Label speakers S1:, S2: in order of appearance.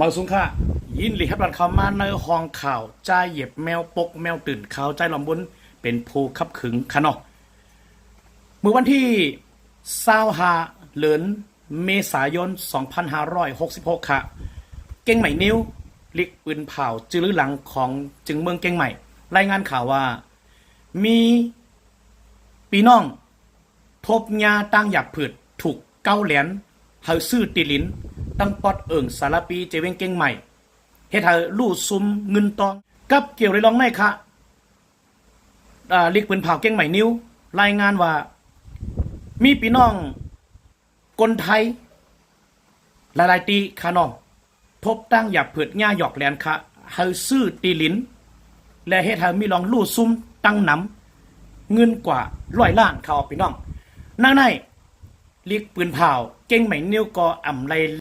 S1: มาสุงค่ะยินหลีครับรันเข้ามาในห้องข่าวใจเหยียบแมวปกแมวตื่นข่าวใจลำบุญเป็นผู้ขับขึงค่ะเนาะเมื่อวันที่25เดือนเมษายน2566ค่ะเก่งใหม่นิ้วลิกปืนเผาจื้อหลังของจึงเมืองเก่งใหม่รายงานข่าวว่ามีปีน้องทบยาตั้งหยับผืดถูกเก้าเหรียญเฮาซื้อติลินตั้งปอดเอิงสารปีเจเวงเก่งใหม่เฮ็ดให้ลู่ซุมเงินตองกับเกี่ยวไรลองในค่ะลิกปืนเผาเก่งใหม่นิ้วรายงานว่ามีพี่น้องคนไทยหลายๆตีค่ะน้องทบตั้งหยับผืดหญ้าหยอกแหลนค่ะเฮาซื้อติลินและเฮ็ดให้มีลองลู่ซุมตั้งนำเงินกว่า100 ล้านค่ะพี่น้องนางในลิกปืนเผาเก่งใหม่นิ้วก็อ่ำไร